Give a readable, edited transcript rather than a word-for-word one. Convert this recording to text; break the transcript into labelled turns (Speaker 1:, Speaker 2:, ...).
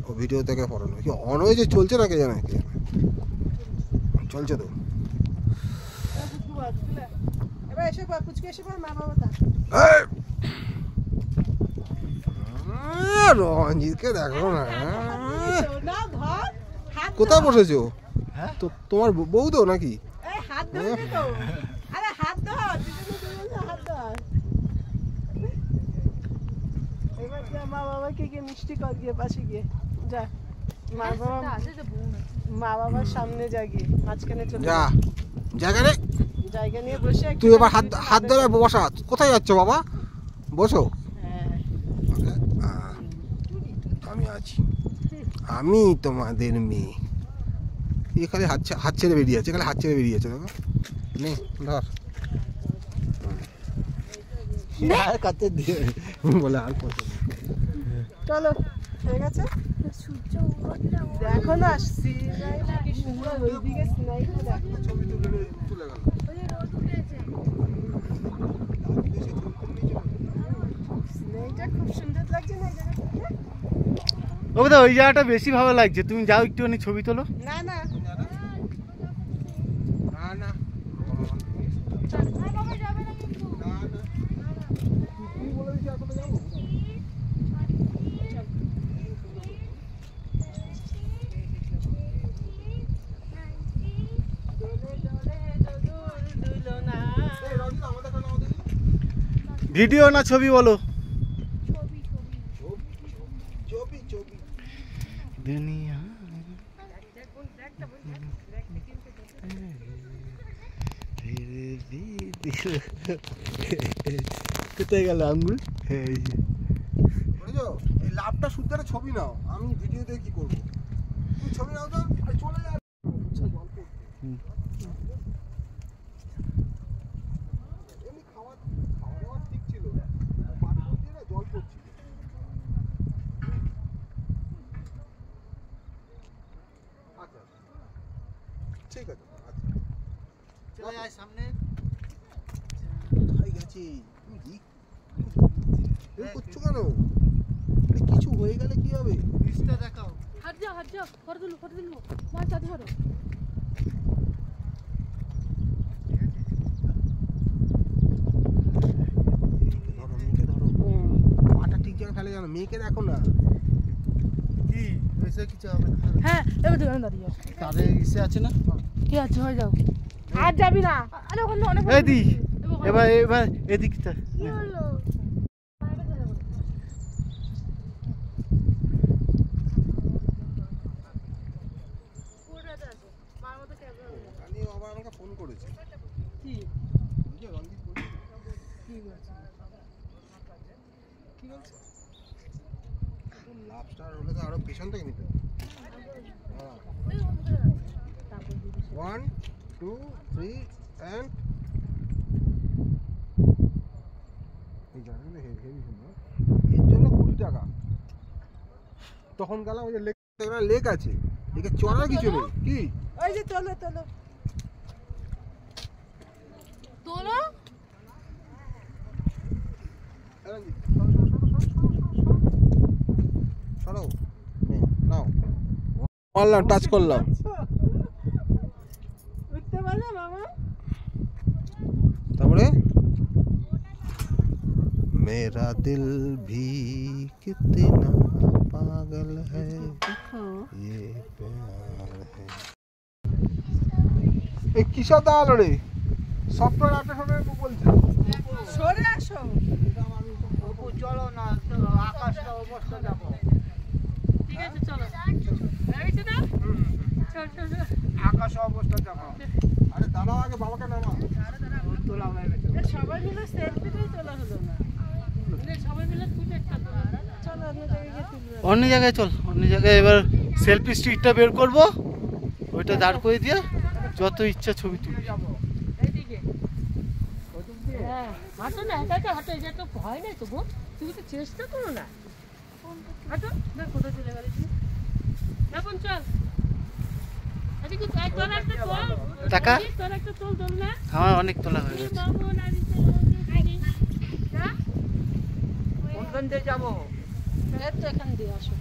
Speaker 1: ও video থেকে পড়ানো কি অন হয়েছে চলছে না কে জানে চলছে তো রঞ্জিতকে দেখো না কোথায় বসেছো তো তোমার বউ তো নাকি
Speaker 2: মা বাবাকে গিয়ে মিষ্টি কর গিয়ে পাশে গিয়ে যা মা বাবার সামনে যা গিয়ে মাঝখানে চলে
Speaker 1: যা জায়গা
Speaker 2: জায়গা নিয়ে বসে
Speaker 1: তুই এবার হাত ধরে বসা কোথায় যাচ্ছ বাবা বসো আমি আছি আমি তোমাদের মেয়ে এখানে হাত ছেড়ে বেরিয়ে আছে এখানে হাত ছেড়ে বেরিয়ে আছে দেখো নে ধর কাছে দিয়ে বলে আর কত
Speaker 2: চলো ঠিক আছে দেখো না কি সুন্দর ওইদিকে স্নাইটা দেখো
Speaker 1: ছবি তুলে গেল
Speaker 2: স্নাইটা খুব সুন্দর লাগছে না
Speaker 3: ওই জায়গাটা বেশি ভালো লাগছে তুমি যাও একটুখানি ছবি তোলো
Speaker 2: না না
Speaker 1: না
Speaker 3: ভিডিও না ছবি বলো দুনিয়া কোথায় গেল আঙ্গুল এই
Speaker 1: লাভটা শুদ্ধ ছবি নাও আমি ভিডিওতে কি করবো ছবি নাও তো চলে যাবে এমনি খাওয়া দাওয়া ঠিক ছিল জল পড়ছিল আচ্ছা ঠিক আছে
Speaker 3: চলে যায় সামনে
Speaker 1: গেছি করছো কেন কিছু হয়ে গেলে কি হবে
Speaker 3: দেখাও
Speaker 4: হাট যাও ফটো তুলবো মার চাঁদে ধরো
Speaker 1: পাটা ঠিক জায়গায় ফেলে জানো মেয়েকে দেখো না
Speaker 3: কি এসে কিছু হবে না
Speaker 4: হ্যাঁ এবার দোকানে দাঁড়িয়ে
Speaker 3: তারে ইসে আছে না
Speaker 4: কি আছে হয়ে যাও
Speaker 2: আর যাবি না
Speaker 4: আরে ওখানে অনেক
Speaker 3: এদি এবার এদিকটা
Speaker 4: কি হলো
Speaker 1: আবার আমাকে ফোন করেছে
Speaker 2: কি
Speaker 1: রঞ্জিত
Speaker 2: কি বলছে
Speaker 1: লাভ স্টার হলে তো আরো পেছন থেকে নিতে 1 2 3 and এই জায়গাটা হেভি সুন্দর এর জন্য 20 টাকা তখন গেলাম ওই যে লেক আছে একে চড়ার কিছু নেই কি
Speaker 2: ওই যে তোলো
Speaker 1: সরো নাও মারলাম টাচ করলাম
Speaker 2: উঠতে পারলে মামা
Speaker 1: তারপরে मेरा दिल भी कितना पागल है ये प्यार है এই কিসব দাঁড়ালো রে সফটওয়্যার আপডেট হবে বলছে
Speaker 2: সরে আসো
Speaker 3: চলো না আকাশটা অবস্থা যাবো
Speaker 4: ঠিক আছে চলো এইছে না চল
Speaker 3: আকাশ অবস্থা যাবো
Speaker 1: আরে দাঁড়াও আগে বাবাকে নামা
Speaker 3: তোলা হয়ে গেছে
Speaker 2: সবাই মিলে সেলফিটাই তোলা হলো না
Speaker 4: সবাই মিলে তুই একটা
Speaker 2: চলো অন্য জায়গায় গিয়ে তুলবে
Speaker 3: অন্য জায়গায় চল অন্য জায়গায় এবার সেলফি স্টিকটা বের করবো ওইটা দাঁড় করে দিয়ে যত ইচ্ছা ছবি তুলি
Speaker 4: এইদিকে হ্যাঁ হাঁটো না একা হাঁটো এটা তো ভয় নেই তবু তুমি তো চেষ্টা করো না হাঁটো না কোথায় চলে গেলি তুমি এখন চল এদিকে তোর একটা তোল
Speaker 3: টাকা
Speaker 4: তোর একটা তোল না
Speaker 3: আমার অনেক তোলা হয়ে গেছে
Speaker 4: বাবু নারী
Speaker 3: কোনখান দিয়ে যাবো
Speaker 4: এখান দিয়ে আসো